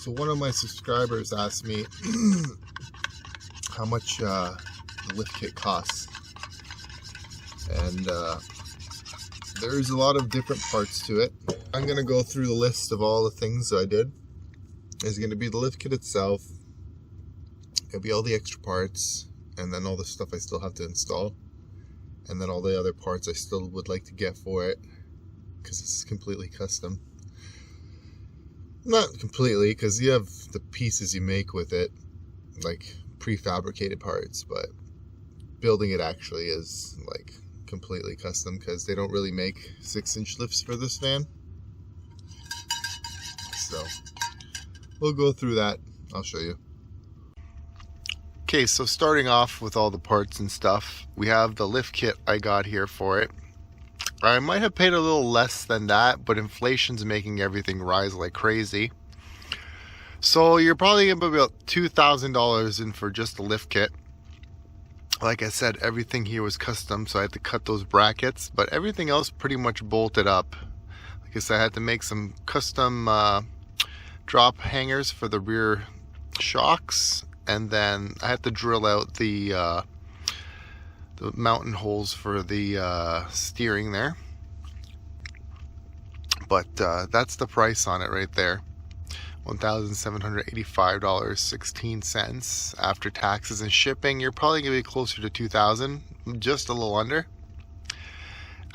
So one of my subscribers asked me how much the lift kit costs, and there's a lot of different parts to it. I'm going to go through the list of all the things I did. There's going to be the lift kit itself, it'll be all the extra parts, and then all the stuff I still have to install, and then all the other parts I still would like to get for it, because it's completely custom. Not completely, because you have the pieces you make with it, like prefabricated parts, but building it actually is like completely custom, because they don't really make 6-inch lifts for this van. So we'll go through that. I'll show you. Okay, so starting off with all the parts and stuff, we have the lift kit I got here for it. I might have paid a little less than that, but inflation's making everything rise like crazy. So you're probably going to be about $2,000 in for just the lift kit. Like I said, everything here was custom, so I had to cut those brackets, but everything else pretty much bolted up. Like I said, I had to make some custom drop hangers for the rear shocks, and then I had to drill out the mountain holes for the steering there. But that's the price on it right there. $1,785.16 after taxes and shipping. You're probably gonna be closer to $2,000, just a little under.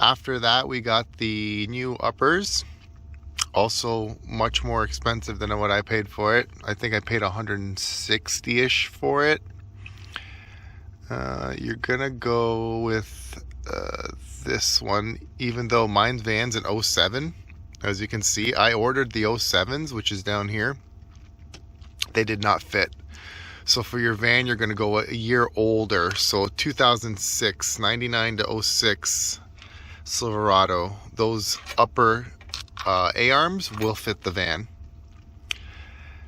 After that, we got the new uppers, also much more expensive than what I paid for it. I think I paid $160-ish for it. You're gonna go with this one, even though mine's van's an 07. As you can see, I ordered the 07s, which is down here. They did not fit. So for your van, you're gonna go a year older. So 2006, 99 to 06 Silverado. Those upper A-arms will fit the van.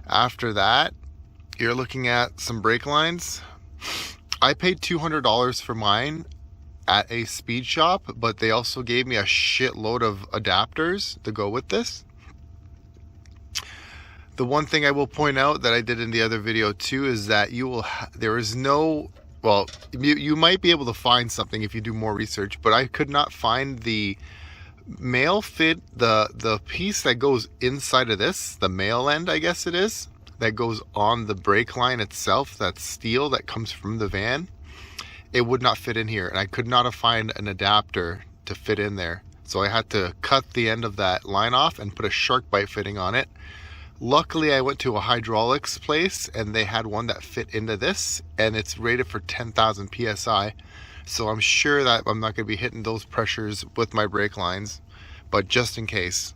After that, you're looking at some brake lines. I paid $200 for mine at a speed shop, but they also gave me a shitload of adapters to go with this. The one thing I will point out that I did in the other video too is that there is no, well, you might be able to find something if you do more research, but I could not find the male fit, the piece that goes inside of this, the male end I guess it is, that goes on the brake line itself, that steel that comes from the van. It would not fit in here, and I could not find an adapter to fit in there. So I had to cut the end of that line off and put a shark bite fitting on it. Luckily, I went to a hydraulics place and they had one that fit into this, and it's rated for 10,000 PSI. So I'm sure that I'm not going to be hitting those pressures with my brake lines, but just in case.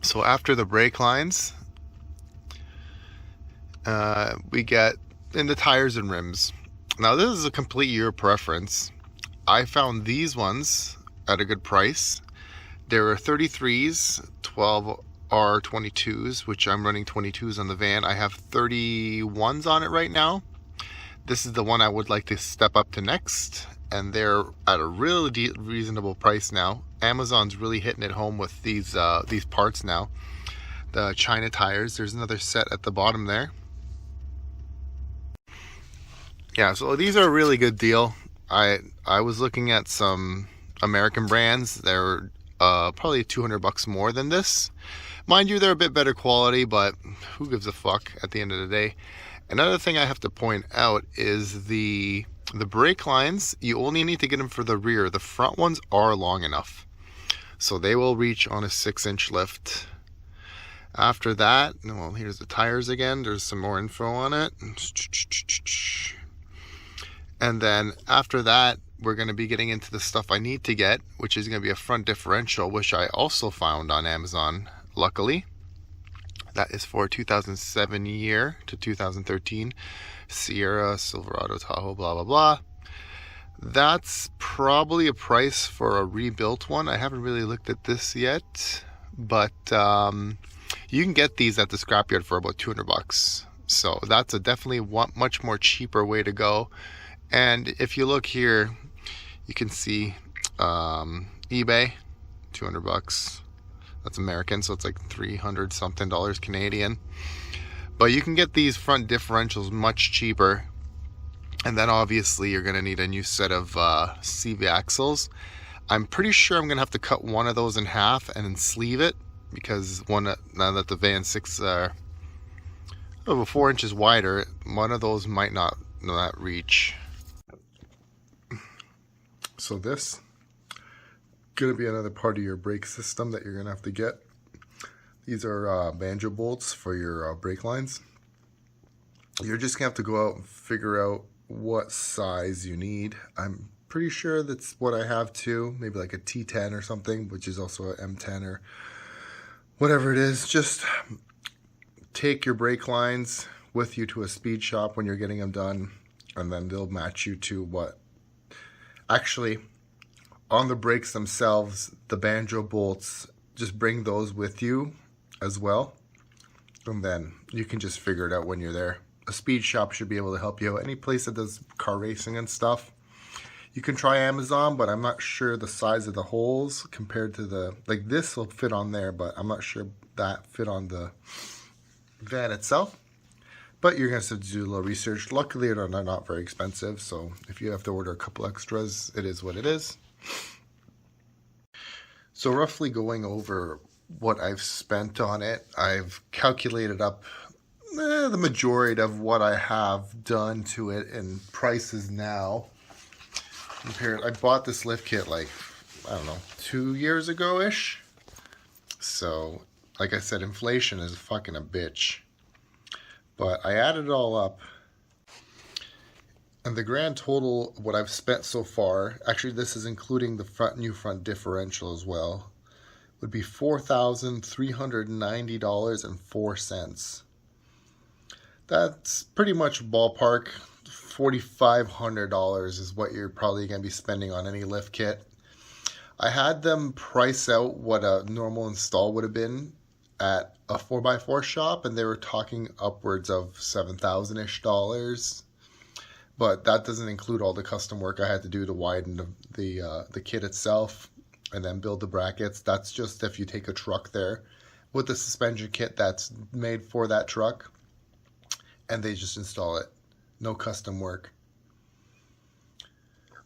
So after the brake lines, we get in the tires and rims. Now this is a complete your preference. I found these ones at a good price. There are 33s, 12R22s, which I'm running 22s on the van. I have 31s on it right now. This is the one I would like to step up to next, and they're at a really reasonable price now. Amazon's really hitting it home with these parts now. The China tires, there's another set at the bottom there. Yeah, so these are a really good deal. I was looking at some American brands. They're probably $200 more than this. Mind you, they're a bit better quality, but who gives a fuck at the end of the day. Another thing I have to point out is the brake lines. You only need to get them for the rear. The front ones are long enough, so they will reach on a 6-inch lift. After that, well, here's the tires again. There's some more info on it. And then after that, we're going to be getting into the stuff I need to get, which is going to be a front differential, which I also found on Amazon, luckily. That is for 2007 year to 2013 Sierra, Silverado, Tahoe, blah, blah, blah. That's probably a price for a rebuilt one. I haven't really looked at this yet, but you can get these at the scrapyard for about $200. So that's a definitely much more cheaper way to go. And if you look here, you can see eBay, $200. That's American, so it's like 300 something dollars Canadian. But you can get these front differentials much cheaper. And then obviously you're going to need a new set of CV axles. I'm pretty sure I'm going to have to cut one of those in half and then sleeve it, because now that the Van 6 are over 4 inches wider, one of those might not reach. So this going to be another part of your brake system that you're going to have to get. These are banjo bolts for your brake lines. You're just going to have to go out and figure out what size you need. I'm pretty sure that's what I have too, maybe like a T10 or something, which is also an M10 or whatever it is. Just take your brake lines with you to a speed shop when you're getting them done, and then they'll match you to what. Actually, on the brakes themselves, the banjo bolts, just bring those with you as well, and then you can just figure it out when you're there. A speed shop should be able to help you out. Any place that does car racing and stuff. You can try Amazon, but I'm not sure the size of the holes compared to the, like this will fit on there, but I'm not sure that fit on the van itself. But you're going to have to do a little research. Luckily, they're not very expensive, so if you have to order a couple extras, it is what it is. So roughly going over what I've spent on it, I've calculated up the majority of what I have done to it in prices now. I bought this lift kit like, I don't know, 2 years ago-ish. So, like I said, inflation is fucking a bitch. But I added it all up. And the grand total, what I've spent so far, actually this is including the new front differential as well, would be $4,390.04. That's pretty much ballpark. $4,500 is what you're probably going to be spending on any lift kit. I had them price out what a normal install would have been at a 4x4 shop, and they were talking upwards of $7,000-ish dollars. But that doesn't include all the custom work I had to do to widen the kit itself and then build the brackets. That's just if you take a truck there with the suspension kit that's made for that truck, and they just install it. No custom work.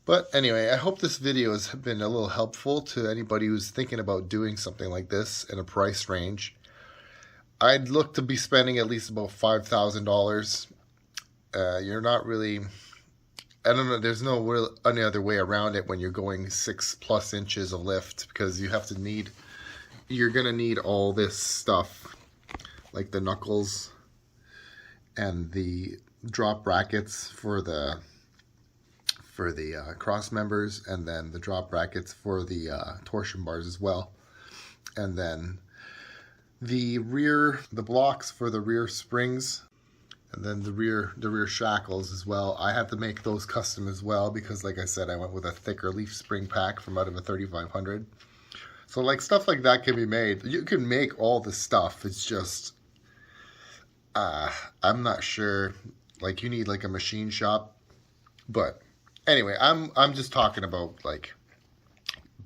But anyway, I hope this video has been a little helpful to anybody who's thinking about doing something like this in a price range. I'd look to be spending at least about $5,000. You're not really, I don't know, there's no real any other way around it when you're going 6+ inches of lift, because you're going to need all this stuff, like the knuckles and the drop brackets for the cross members, and then the drop brackets for the torsion bars as well, and then the blocks for the rear springs, and then the rear shackles as well. I had to make those custom as well, because like I said, I went with a thicker leaf spring pack from out of a 3500. So like stuff like that can be made. You can make all the stuff. It's just I'm not sure. Like you need like a machine shop. But anyway, I'm just talking about like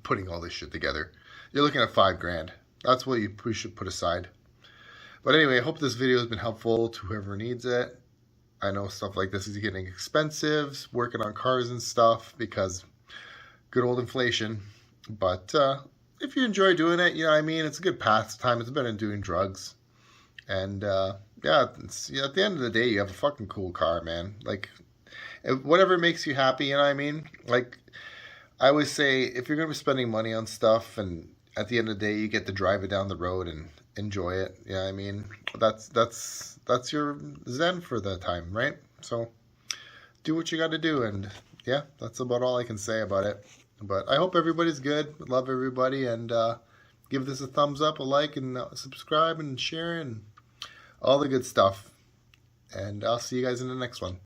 putting all this shit together. You're looking at $5,000. That's what we should put aside. But anyway, I hope this video has been helpful to whoever needs it. I know stuff like this is getting expensive, working on cars and stuff, because good old inflation. But if you enjoy doing it, you know what I mean, it's a good pastime. It's better than doing drugs. And yeah, at the end of the day, you have a fucking cool car, man. Like, whatever makes you happy, you know what I mean? Like, I always say, if you're going to be spending money on stuff, and at the end of the day, you get to drive it down the road and enjoy it, you know what I mean? That's your zen for the time, right? So, do what you got to do, and yeah, that's about all I can say about it. But I hope everybody's good. Love everybody, and give this a thumbs up, a like, and subscribe, and share, and all the good stuff. And I'll see you guys in the next one.